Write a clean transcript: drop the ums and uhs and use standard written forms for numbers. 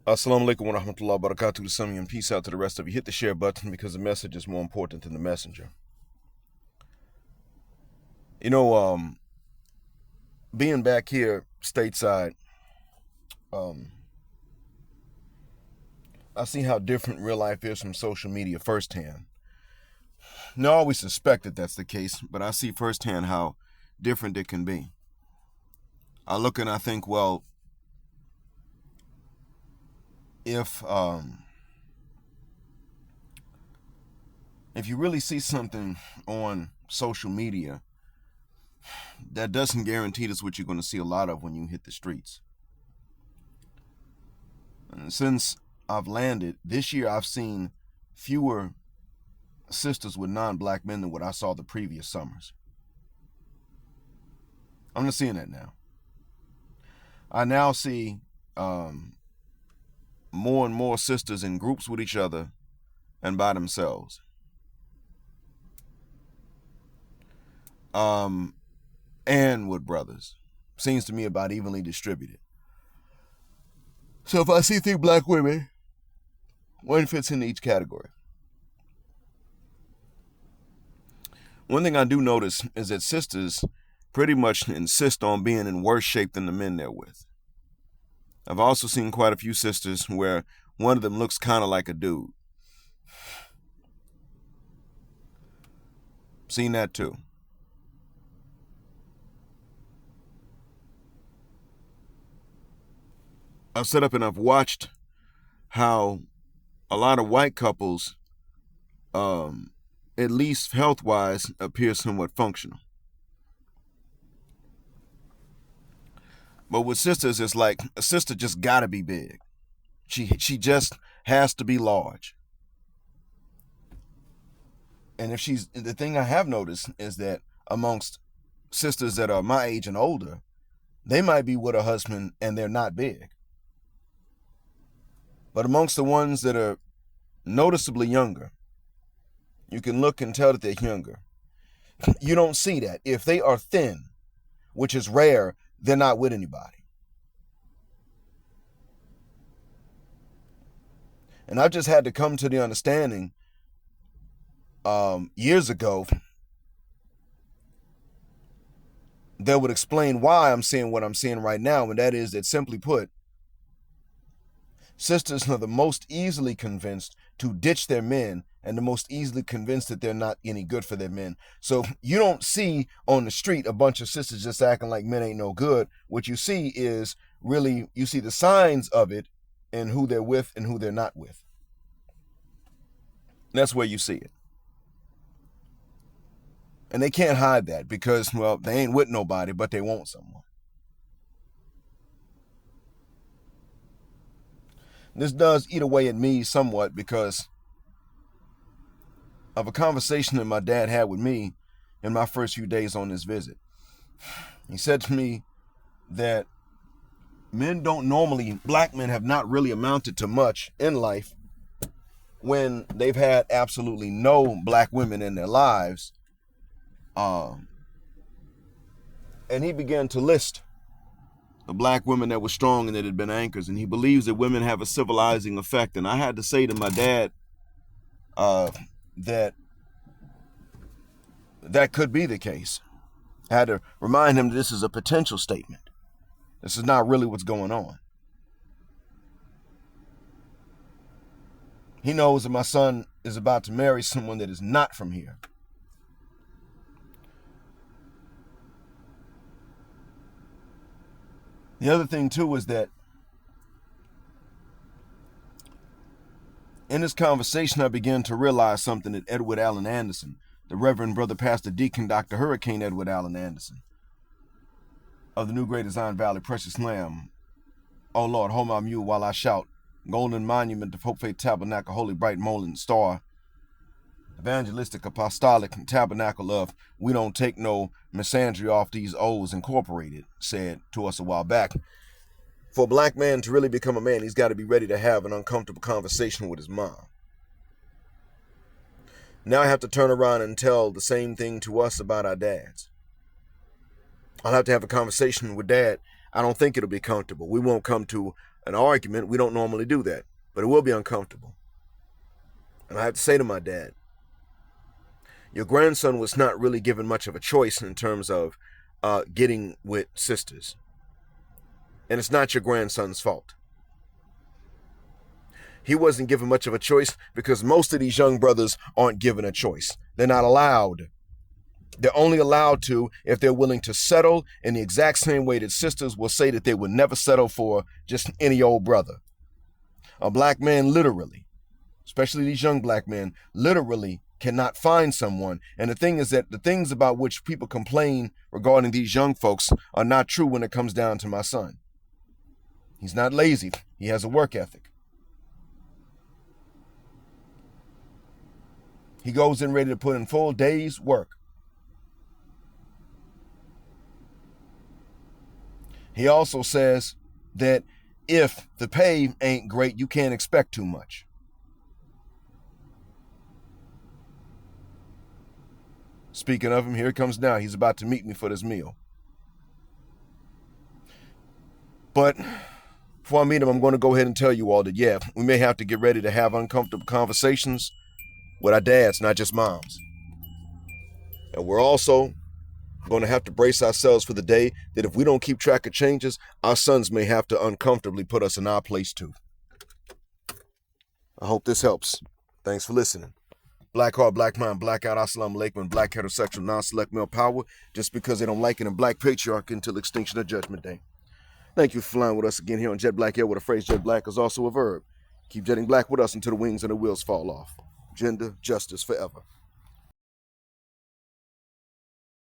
Assalamu alaikum wa rahmatullahi wa barakatuh to some of you, and peace out to the rest of you. Hit the share button because the message is more important than the messenger. You know, being back here stateside, I see how different real life is from social media firsthand. Now, I always suspected that's the case, but I see firsthand how different it can be. I look and I think, well, if you really see something on social media, that doesn't guarantee that's what you're going to see a lot of when you hit the streets. And since I've landed this year, I've seen fewer sisters with non-black men than what I saw the previous summers. I'm not seeing that now. I now see more and more sisters in groups with each other and by themselves. And with brothers. Seems to me about evenly distributed. So if I see 3 black women, one fits in each category. One thing I do notice is that sisters pretty much insist on being in worse shape than the men they're with. I've also seen quite a few sisters where one of them looks kind of like a dude. Seen that too. I've set up and I've watched how a lot of white couples, at least health-wise, appear somewhat functional. But with sisters, it's like a sister just gotta be big. She just has to be large. And the thing I have noticed is that amongst sisters that are my age and older, they might be with a husband and they're not big. But amongst the ones that are noticeably younger, you can look and tell that they're younger. You don't see that. If they are thin, which is rare, they're not with anybody. And I've just had to come to the understanding years ago that would explain why I'm seeing what I'm seeing right now, and that is that, simply put, sisters are the most easily convinced to ditch their men and the most easily convinced that they're not any good for their men. So you don't see on the street a bunch of sisters just acting like men ain't no good. What you see is really, you see the signs of it in who they're with and who they're not with. That's where you see it. And they can't hide that because, well, they ain't with nobody, but they want someone. This does eat away at me somewhat because of a conversation that my dad had with me in my first few days on this visit. He said to me that black men have not really amounted to much in life when they've had absolutely no black women in their lives. And he began to list the black women that were strong and that had been anchors, and he believes that women have a civilizing effect. And I had to say to my dad that could be the case. I had to remind him that this is a potential statement. This is not really what's going on. He knows that my son is about to marry someone that is not from here. The other thing, too, is that in this conversation, I began to realize something that Edward Allen Anderson, the Reverend Brother Pastor Deacon Dr. Hurricane Edward Allen Anderson of the New Great Zion Valley Precious Lamb, oh Lord, hold my mule while I shout, golden monument of Hope Faith Tabernacle, holy bright molten star, evangelistic apostolic tabernacle of we don't take no misandry off these O's incorporated, said to us a while back. For a black man to really become a man, he's got to be ready to have an uncomfortable conversation with his mom. Now I have to turn around and tell the same thing to us about our dads. I'll have to have a conversation with Dad. I don't think it'll be comfortable. We won't come to an argument, we don't normally do that, but it will be uncomfortable. And I have to say to my dad, your grandson was not really given much of a choice in terms of getting with sisters. And it's not your grandson's fault. He wasn't given much of a choice because most of these young brothers aren't given a choice. They're not allowed. They're only allowed to if they're willing to settle in the exact same way that sisters will say that they would never settle for just any old brother. A black man literally, especially these young black men, literally cannot find someone. And the thing is that the things about which people complain regarding these young folks are not true when it comes down to my son. He's not lazy. He has a work ethic. He goes in ready to put in full day's work. He also says that if the pay ain't great, you can't expect too much. Speaking of him, here he comes now. He's about to meet me for this meal. But before I meet him, I'm going to go ahead and tell you all that, yeah, we may have to get ready to have uncomfortable conversations with our dads, not just moms. And we're also going to have to brace ourselves for the day that if we don't keep track of changes, our sons may have to uncomfortably put us in our place too. I hope this helps. Thanks for listening. Black heart, black mind, blackout, assalamu alaikum, and black heterosexual non-select male power just because they don't like it, and black patriarchy until extinction of judgment day. Thank you for flying with us again here on Jet Black Air, where the phrase jet black is also a verb. Keep jetting black with us until the wings and the wheels fall off. Gender, justice forever.